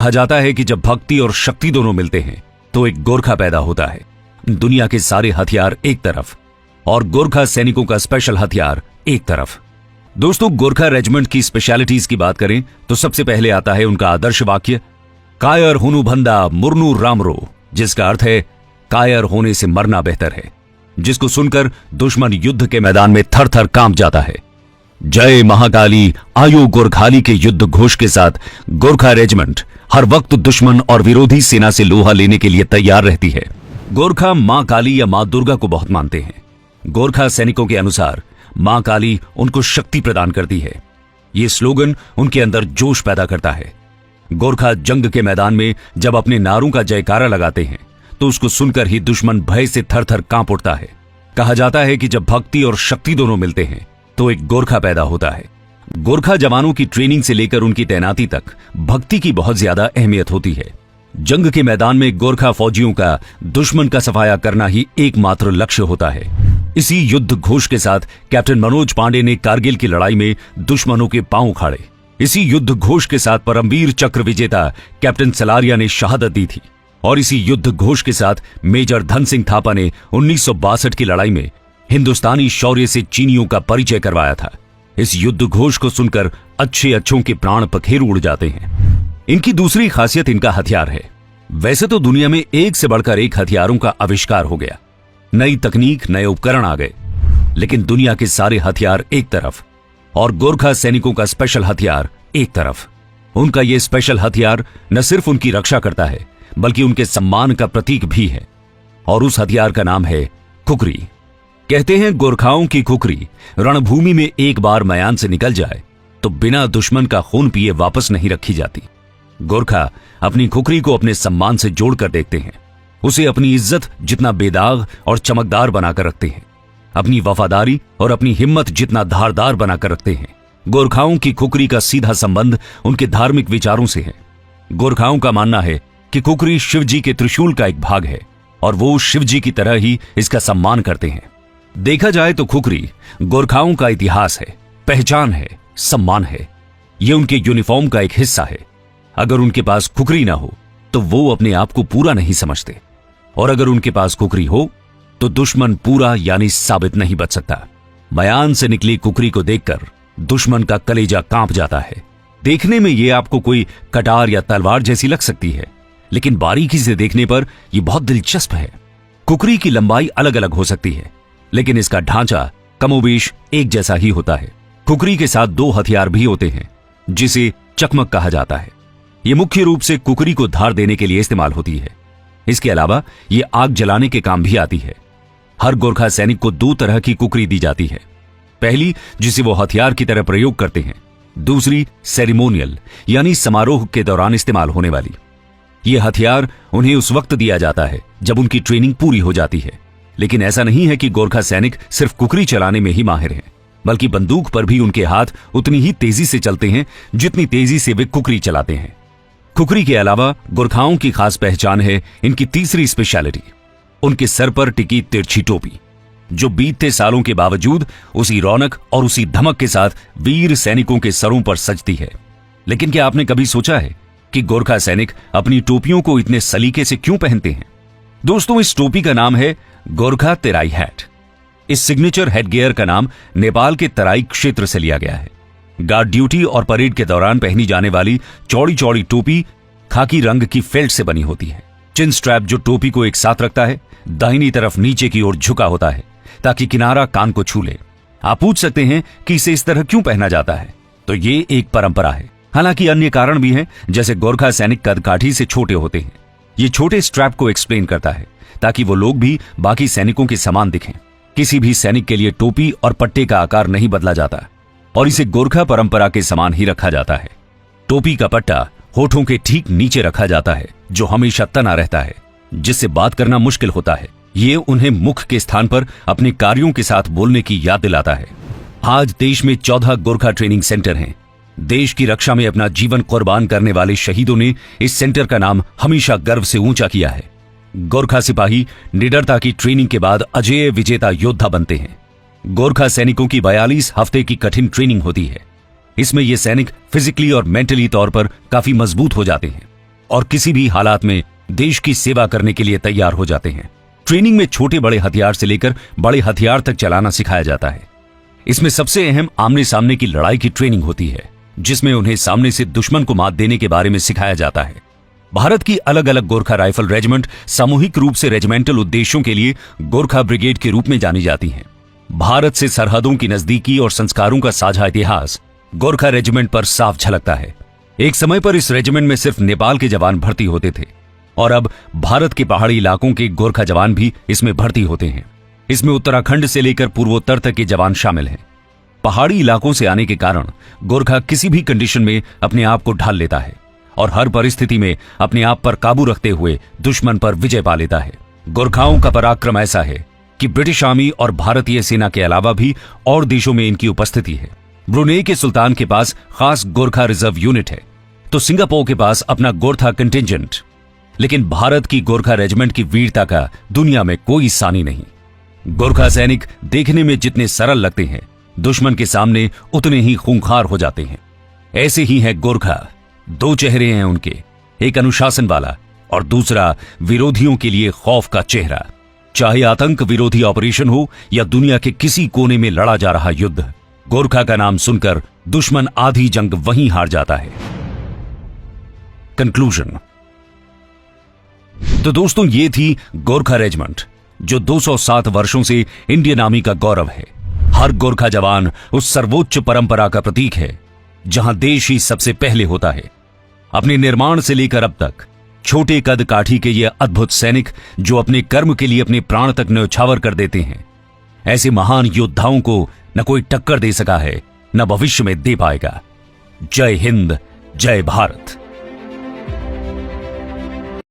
कहा जाता है कि जब भक्ति और शक्ति दोनों मिलते हैं तो एक गोरखा पैदा होता है। दुनिया के सारे हथियार एक तरफ और गोरखा सैनिकों का स्पेशल हथियार एक तरफ। दोस्तों, गोरखा रेजिमेंट की स्पेशलिटीज की बात करें तो सबसे पहले आता है उनका आदर्श वाक्य, कायर हुनु भंदा मुरनु रामरो, जिसका अर्थ है कायर होने से मरना बेहतर है, जिसको सुनकर दुश्मन युद्ध के मैदान में थर थर कांप जाता है। जय महाकाली आयु गोरखाली के युद्ध घोष के साथ गोरखा रेजिमेंट हर वक्त दुश्मन और विरोधी सेना से लोहा लेने के लिए तैयार रहती है। गोरखा मां काली या मां दुर्गा को बहुत मानते हैं। गोरखा सैनिकों के अनुसार मां काली उनको शक्ति प्रदान करती है। ये स्लोगन उनके अंदर जोश पैदा करता है। गोरखा जंग के मैदान में जब अपने नारों का जयकारा लगाते हैं तो उसको सुनकर ही दुश्मन भय से थर थर कांप उठता है। कहा जाता है कि जब भक्ति और शक्ति दोनों मिलते हैं तो एक गोरखा पैदा होता है। गोरखा जवानों की ट्रेनिंग से लेकर उनकी तैनाती तक भक्ति की बहुत ज्यादा अहमियत होती है। जंग के मैदान में गोरखा फौजियों का दुश्मन का सफाया करना ही एकमात्र लक्ष्य होता है। इसी युद्ध घोष के साथ कैप्टन मनोज पांडे ने कारगिल की लड़ाई में दुश्मनों के पांव उखाड़े। इसी युद्ध घोष के साथ परमवीर चक्र विजेता कैप्टन सलारिया ने शहादत दी थी। और इसी युद्ध घोष के साथ मेजर धन सिंह थापा ने 1962 की लड़ाई में हिंदुस्तानी शौर्य से चीनियों का परिचय करवाया था। इस युद्ध घोष को सुनकर अच्छों के प्राण पखेरु उड़ जाते हैं। इनकी दूसरी खासियत इनका हथियार है। वैसे तो दुनिया में एक से बढ़कर एक हथियारों का आविष्कार हो गया, नई तकनीक, नए उपकरण आ गए, लेकिन दुनिया के सारे हथियार एक तरफ और गोरखा सैनिकों का स्पेशल हथियार एक तरफ। उनका यह स्पेशल हथियार न सिर्फ उनकी रक्षा करता है बल्कि उनके सम्मान का प्रतीक भी है, और उस हथियार का नाम है खुखरी। कहते हैं गोरखाओं की खुखरी रणभूमि में एक बार मैदान से निकल जाए तो बिना दुश्मन का खून पिए वापस नहीं रखी जाती। गोरखा अपनी खुखरी को अपने सम्मान से जोड़कर देखते हैं, उसे अपनी इज्जत जितना बेदाग और चमकदार बनाकर रखते हैं, अपनी वफादारी और अपनी हिम्मत जितना धारदार बनाकर रखते हैं। गोरखाओं की खुखरी का सीधा संबंध उनके धार्मिक विचारों से है। गोरखाओं का मानना है कि खुखरी शिवजी के त्रिशूल का एक भाग है और वो शिवजी की तरह ही इसका सम्मान करते हैं। देखा जाए तो खुखरी गोरखाओं का इतिहास है, पहचान है, सम्मान है। ये उनके यूनिफॉर्म का एक हिस्सा है। अगर उनके पास खुखरी ना हो तो वो अपने आप को पूरा नहीं समझते, और अगर उनके पास खुखरी हो तो दुश्मन पूरा यानी साबित नहीं बच सकता। मैदान से निकली खुखरी को देखकर दुश्मन का कलेजा कांप जाता है। देखने में ये आपको कोई कटार या तलवार जैसी लग सकती है, लेकिन बारीकी से देखने पर यह बहुत दिलचस्प है। खुखरी की लंबाई अलग अलग हो सकती है, लेकिन इसका ढांचा कमोबेश एक जैसा ही होता है। खुखरी के साथ दो हथियार भी होते हैं जिसे चकमक कहा जाता है। यह मुख्य रूप से खुखरी को धार देने के लिए इस्तेमाल होती है। इसके अलावा यह आग जलाने के काम भी आती है। हर गोरखा सैनिक को दो तरह की खुखरी दी जाती है। पहली, जिसे वो हथियार की तरह प्रयोग करते हैं। दूसरी, सेरेमोनियल यानी समारोह के दौरान इस्तेमाल होने वाली। यह हथियार उन्हें उस वक्त दिया जाता है जब उनकी ट्रेनिंग पूरी हो जाती है। लेकिन ऐसा नहीं है कि गोरखा सैनिक सिर्फ खुखरी चलाने में ही माहिर हैं, बल्कि बंदूक पर भी उनके हाथ उतनी ही तेजी से चलते हैं जितनी तेजी से वे खुखरी चलाते हैं। खुखरी के अलावा गोरखाओं की खास पहचान है इनकी तीसरी स्पेशलिटी, उनके सर पर टिकी तिरछी टोपी, जो बीतते सालों के बावजूद उसी रौनक और उसी धमक के साथ वीर सैनिकों के सरों पर सजती है। लेकिन क्या आपने कभी सोचा है कि गोरखा सैनिक अपनी टोपियों को इतने सलीके से क्यों पहनते हैं? दोस्तों, इस टोपी का नाम है गोरखा तेराई हैट। इस सिग्नेचर हेडगियर का नाम नेपाल के तराई क्षेत्र से लिया गया है। गार्ड ड्यूटी और परेड के दौरान पहनी जाने वाली चौड़ी चौड़ी टोपी खाकी रंग की फेल्ट से बनी होती है। चिन स्ट्रैप जो टोपी को एक साथ रखता है, दाहिनी तरफ नीचे की ओर झुका होता है ताकि किनारा कान को छू ले। आप पूछ सकते हैं कि इसे इस तरह क्यों पहना जाता है? तो ये एक परंपरा है। हालांकि अन्य कारण भी हैं, जैसे गोरखा सैनिक कदकाठी से छोटे होते हैं। ये छोटे स्ट्रैप को एक्सप्लेन करता है ताकि वो लोग भी बाकी सैनिकों के समान दिखें। किसी भी सैनिक के लिए टोपी और पट्टे का आकार नहीं बदला जाता और इसे गोरखा परंपरा के समान ही रखा जाता है। टोपी का पट्टा होठों के ठीक नीचे रखा जाता है, जो हमेशा तना रहता है, जिससे बात करना मुश्किल होता है। ये उन्हें मुख के स्थान पर अपने कार्यों के साथ बोलने की याद दिलाता है। आज देश में 14 गोरखा ट्रेनिंग सेंटर हैं। देश की रक्षा में अपना जीवन कुर्बान करने वाले शहीदों ने इस सेंटर का नाम हमेशा गर्व से ऊंचा किया है। गोरखा सिपाही निडरता की ट्रेनिंग के बाद अजेय विजेता योद्धा बनते हैं। गोरखा सैनिकों की 42 हफ्ते की कठिन ट्रेनिंग होती है। इसमें ये सैनिक फिजिकली और मेंटली तौर पर काफी मजबूत हो जाते हैं। और किसी भी हालात में देश की सेवा करने के लिए तैयार हो जाते हैं। ट्रेनिंग में छोटे बड़े हथियार से लेकर बड़े हथियार तक चलाना सिखाया जाता है। इसमें सबसे अहम आमने सामने की लड़ाई की ट्रेनिंग होती है, जिसमें उन्हें सामने से दुश्मन को मात देने के बारे में सिखाया जाता है। भारत की अलग अलग गोरखा राइफल रेजिमेंट सामूहिक रूप से रेजिमेंटल उद्देश्यों के लिए गोरखा ब्रिगेड के रूप में जानी जाती हैं। भारत से सरहदों की नजदीकी और संस्कारों का साझा इतिहास गोरखा रेजिमेंट पर साफ झलकता है। एक समय पर इस रेजिमेंट में सिर्फ नेपाल के जवान भर्ती होते थे और अब भारत के पहाड़ी इलाकों के गोरखा जवान भी इसमें भर्ती होते हैं। इसमें उत्तराखंड से लेकर पूर्वोत्तर तक के जवान शामिल हैं। पहाड़ी इलाकों से आने के कारण गोरखा किसी भी कंडीशन में अपने आप को ढाल लेता है और हर परिस्थिति में अपने आप पर काबू रखते हुए दुश्मन पर विजय पा लेता है। गोरखाओं का पराक्रम ऐसा है कि ब्रिटिश आर्मी और भारतीय सेना के अलावा भी और देशों में इनकी उपस्थिति है। ब्रुनेई के सुल्तान के पास खास गोरखा रिजर्व यूनिट है, तो सिंगापुर के पास अपना गोरखा कंटिजेंट। लेकिन भारत की गोरखा रेजिमेंट की वीरता का दुनिया में कोई सानी नहीं। गोरखा सैनिक देखने में जितने सरल लगते हैं, दुश्मन के सामने उतने ही खूंखार हो जाते हैं। ऐसे ही है गोरखा। दो चेहरे हैं उनके, एक अनुशासन वाला और दूसरा विरोधियों के लिए खौफ का चेहरा। चाहे आतंक विरोधी ऑपरेशन हो या दुनिया के किसी कोने में लड़ा जा रहा युद्ध, गोरखा का नाम सुनकर दुश्मन आधी जंग वहीं हार जाता है। कंक्लूजन। तो दोस्तों, ये थी गोरखा रेजिमेंट, जो 207 वर्षों से इंडियन आर्मी का गौरव है। हर गोरखा जवान उस सर्वोच्च परंपरा का प्रतीक है जहां देश ही सबसे पहले होता है। अपने निर्माण से लेकर अब तक छोटे कद काठी के ये अद्भुत सैनिक जो अपने कर्म के लिए अपने प्राण तक न्यौछावर कर देते हैं, ऐसे महान योद्धाओं को न कोई टक्कर दे सका है, न भविष्य में दे पाएगा। जय हिंद, जय भारत।